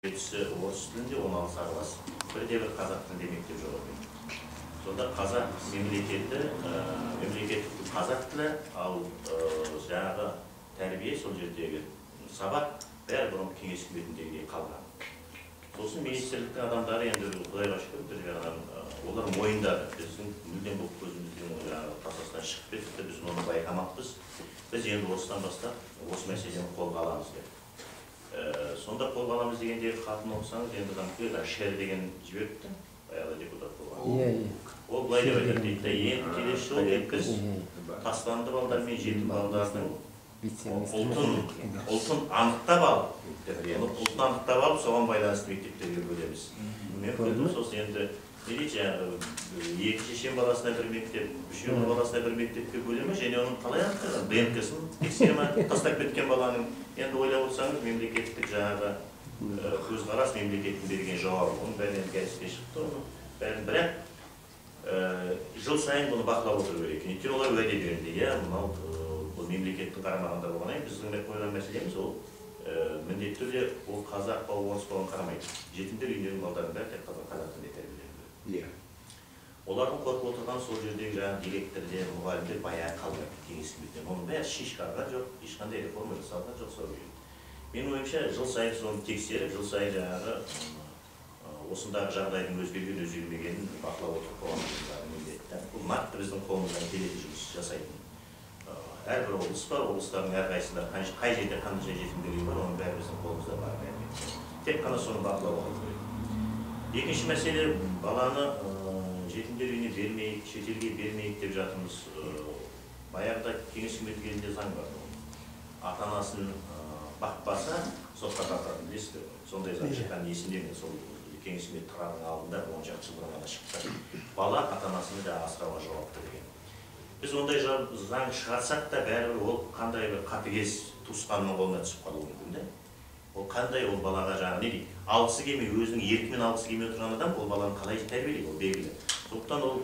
орыс тілінде 16 класс, бірде бір қазақ тілінде мектеп жоқ екен. Сонда қазақ мемлекеттік қазақ тілі, ал жаңағы тәрбие сол жердегі сабақ бәрі бұрын кеңес үкіметіндегідей қалған. Сосын министрліктің адамдары енді Құдайға шүкір бір жағынан олар мойындады. Біздің мүлдем бұл көзімізден тасасынан шығып кетті, біз оны байқамаппыз. Біз енді осыдан бастап осы мәселені қолға аламыз деп. Сонда қолға аламыз дегендегі қатын оқысаңыз, енді шер деген жіберіпті, баяғыда депутат болған. Ол былай деп айтады дейді, енді келесі жол біз тастанды балдар мен жетім балдардың ұлтын анықтап алып, соған байланысты мектептерге бөлеміз. Мен көрдім, сосын енді екі шешен баласына бір мектеп, үшеуінің баласына бір мектепке бөлеме, және оның қалай анықтаған, ДНК-сын тексереме тастап кеткен баланың. Енді ойлап отырсаңыз, мемлекеттік жаңағы көзқарас мемлекеттің берген жауабы. Оның бәрінен кәсіпке шықты, оның бәрін бірақ жыл сайын бұны бақылап отыру керек. Өйткені олар уәде берді, мынау бұл мемлекеттің қарамағында болғаннан біздің қойған мәселеміз ол міндетті түрде ол қазақ па орыс болған қарамайды. Жетімдер үйіндегі балдардың бәрі тек қазақ тілінде тәрбиеленеді. Олардың қорқып отырған сол жердегі жаңағы директорлер, мұғалімдер баяғы қалды кеңес үкіметінен. Оның бәрі шешкарған жоқ, ешқандай реформа жасалған жоқ сол күйі. Менің ойымша жыл сайын соны тексеріп, жыл сайын жаңағы осындағы жағдайдың өзгермегенін бақылап отырып қоғамымыздағы міндетті. Бұл нақты біздің қолымыздан келетін жұмыс жасайтын. Әрбір облыс бар, облыстардың әрқайсында қай жерде қандай жетімдер үйі бар, оның бәрі біздің қолымызда бар. Тек қана соны бақылап отыру керек. Екінші мәселе, баланы жетімдер үйіне бермейік, шетелге бермейік деп жатырмыз. Баяғыда кеңес үкіметі кезінде заң бар. Ата-анасын бақпаса, сотқа тартатын білесіздер. Сондай заң шыққан есімде мен сол кеңес үкіметі тұрағының алдында 10 жыл бұрын ғана шықты. Бала ата-анасын да асырауға жауапты деген. Біз ондай заң шығарсақ та бәрібір ол қандай бір қатыгез туысқанның қолына түсіп қалуы мүмкін. Ол қандай ол балаға жаңағы не дейді? Алғысы келмей, өзінің еркімен алғысы келмей отырған адам ол баланы қалай тәрбиелейді, ол белгілі. Сондықтан ол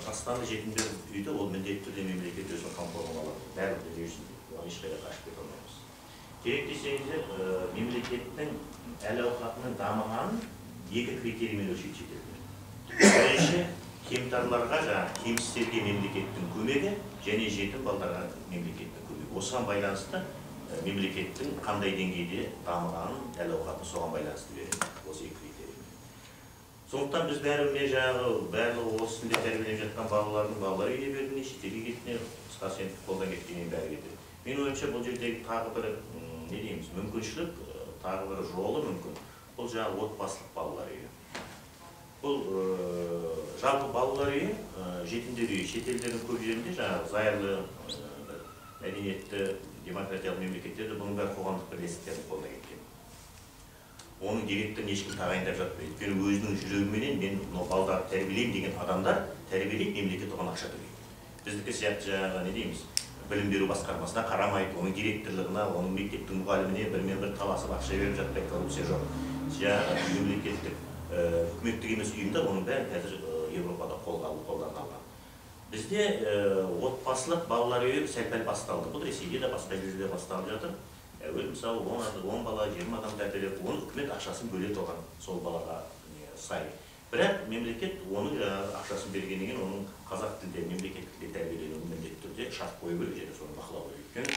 тастанды жетімдер үйді ол міндетті түрде мемлекет өзінің қамқорлығына алады. Бәрібір не үшін оған ешқайда қашып кете алмаймыз. Керек десеңіздер, мемлекеттің әл-ауқатының дамығанын екі критериймен өлшейді шетелдер. Бірінші, кемтарларға, кемсіздерге мемлекеттің көмегі және жетім балдарға мемлекеттің көмегі. Осыған байланысты мемлекеттің қандай деңгейде дамығанын, әл-ауқатын соған байланысты береді. Осы екі критерий. Сондықтан біз барлығы осы тілде тәрбиеленіп жатқан балалардың балалар үйіне бердіне, шетелге кетіне, қысқасы енді қолдан кеткеннен бәрі кетеді. Менің ойымша бұл жердегі тағы бір мүмкіншілік, тағы бір жолы мүмкін. Бұл жаңағы отбасылық балалар үйі. Бұл жалпы балалар үйі, жетімдер үйі, шетелдердің көп жерінде жаңағы зайырлы, мәдениетті, демократиялық мемлекеттерде бұның бәрі қоғамдық бірлестіктердің қолына кеткен. Оның директорын ешкім тағайындап жатпайды. Өйткені өзінің жүрегіменен мен балдарды тәрбиелеймін деген адамдар тәрбиелейді, мемлекет оған ақша төлейді. Біздікі сияқты жаңағы білім беру басқармасына қарамайды, оның директорлығына, оның мектептің мұғаліміне бірмен-бір таласып ақша беріп жатпайды, коррупция жоқ. Мемлекеттік үкіметтік емес ұйымдар оның бәрін қазір Европада қолдан алған. Бізде отбасылық балалар үйі сәл-пәл басталды. Бұл Ресейде де басқа жерде басталып жатыр. Мысалы 10 бала, 20 адам тәрбиелеп, оны үкімет ақшасын бөледі оған сол балаға сай. Бірақ мемлекет оның ақшасын бергеннен кейін оның қазақ тілде, мемлекеттік тілде тәрбиеленуін міндетті түрде шарт қою керек және соны бақылау керек.